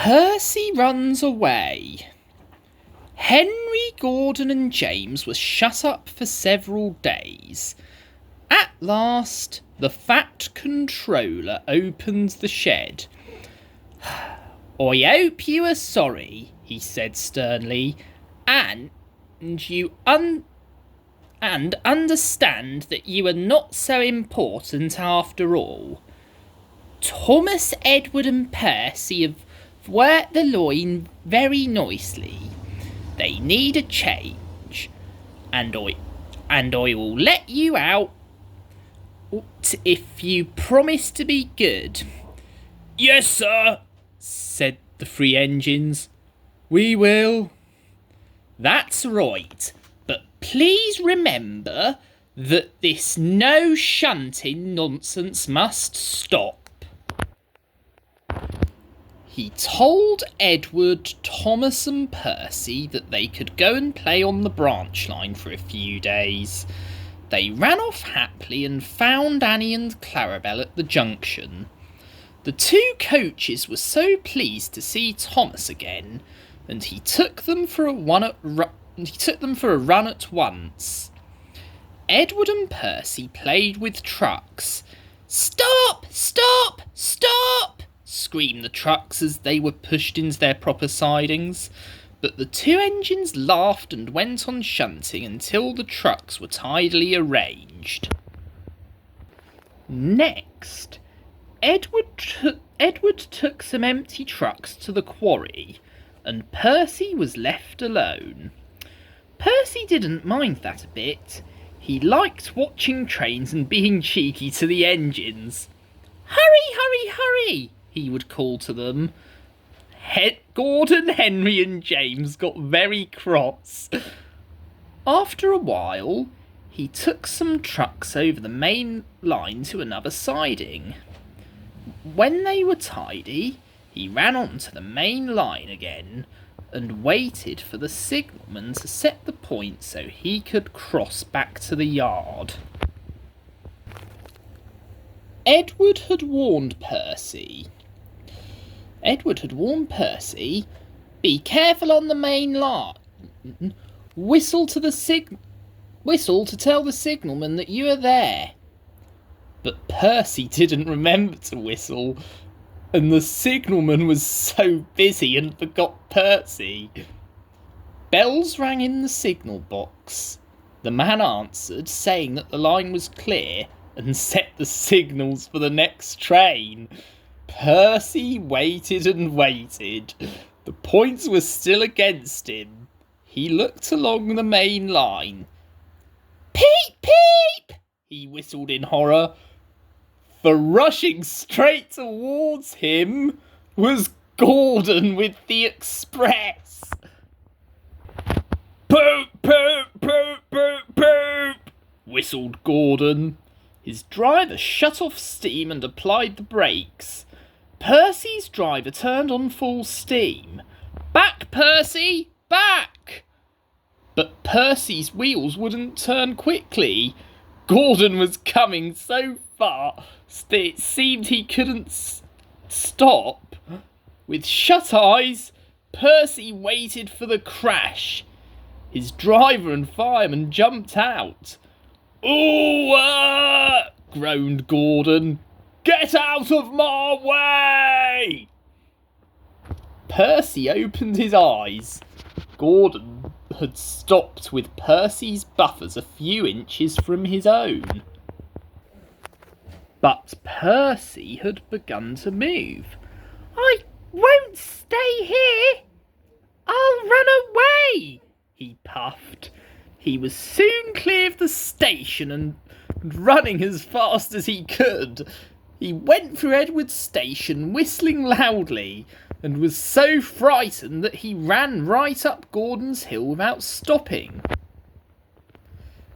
Percy runs away. Henry, Gordon and James were shut up for several days. At last, the fat controller opened the shed. "I hope you are sorry," he said sternly, and you understand that you are not so important after all. Thomas, Edward and Percy have worked the line very nicely. They need a change, and I will let you out if you promise to be good." "Yes, sir," said the three engines. "We will." "That's right, but please remember that this no shunting nonsense must stop." He told Edward, Thomas and Percy that they could go and play on the branch line for a few days. They ran off happily and found Annie and Clarabel at the junction. The two coaches were so pleased to see Thomas again, and he took them for a run at once. Edward and Percy played with trucks. "Stop! Stop! Stop!" screamed the trucks as they were pushed into their proper sidings, but the two engines laughed and went on shunting until the trucks were tidily arranged. Next, Edward took some empty trucks to the quarry, and Percy was left alone. Percy didn't mind that a bit. He liked watching trains and being cheeky to the engines. "Hurry, hurry, hurry!" he would call to them. Gordon, Henry and James got very cross. After a while, he took some trucks over the main line to another siding. When they were tidy, he ran on to the main line again and waited for the signalman to set the point so he could cross back to the yard. Edward had warned Percy, "Be careful on the main line. Whistle to tell the signalman that you are there." But Percy didn't remember to whistle, and the signalman was so busy and forgot Percy. Bells rang in the signal box. The man answered, saying that the line was clear, and set the signals for the next train. Percy waited and waited. The points were still against him. He looked along the main line. "Peep, peep!" he whistled in horror. For rushing straight towards him was Gordon with the express. "Poop, poop, poop, poop, poop!" whistled Gordon. His driver shut off steam and applied the brakes. Percy's driver turned on full steam. "Back, Percy! Back!" But Percy's wheels wouldn't turn quickly. Gordon was coming so fast it seemed he couldn't stop. With shut eyes, Percy waited for the crash. His driver and fireman jumped out. "Ooh, groaned Gordon. "Get out of my way!" Percy opened his eyes. Gordon had stopped with Percy's buffers a few inches from his own. But Percy had begun to move. "I won't stay here. I'll run away," he puffed. He was soon clear of the station and running as fast as he could. He went through Edward's station whistling loudly and was so frightened that he ran right up Gordon's hill without stopping.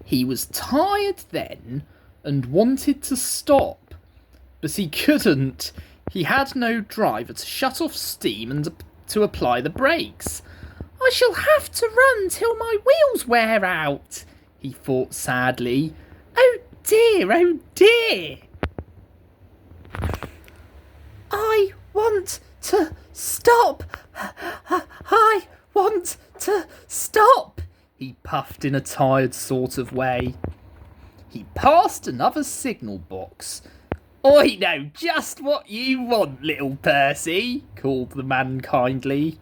He was tired then and wanted to stop, but he couldn't. He had no driver to shut off steam and to apply the brakes. "I shall have to run till my wheels wear out," he thought sadly. "Oh dear, oh dear. I want to stop. I want to stop, he puffed in a tired sort of way. He passed another signal box. I know just what you want, little Percy, called the man kindly.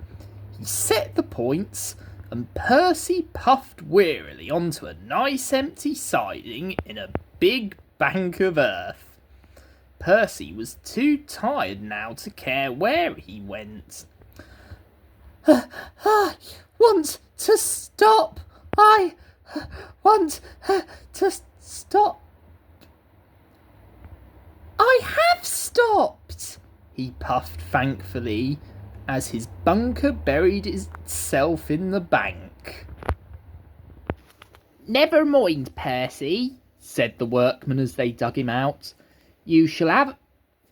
He set the points, and Percy puffed wearily onto a nice empty siding in a big bank of earth. Percy was too tired now to care where he went. I want to stop. I want to stop. I have stopped, he puffed thankfully, as his bunker buried itself in the bank. Never mind, Percy, said the workman as they dug him out. You shall have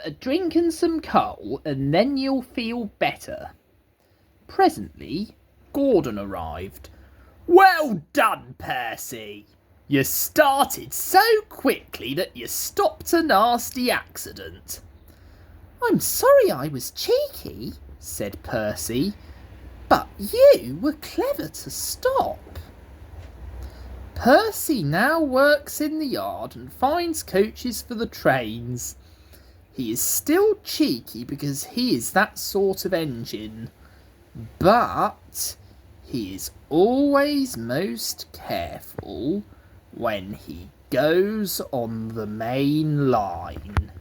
a drink and some coal, and then you'll feel better. Presently, Gordon arrived. Well done, Percy! You started so quickly that you stopped a nasty accident. I'm sorry I was cheeky, said Percy, but you were clever to stop. Percy now works in the yard and finds coaches for the trains. He is still cheeky because he is that sort of engine, but he is always most careful when he goes on the main line.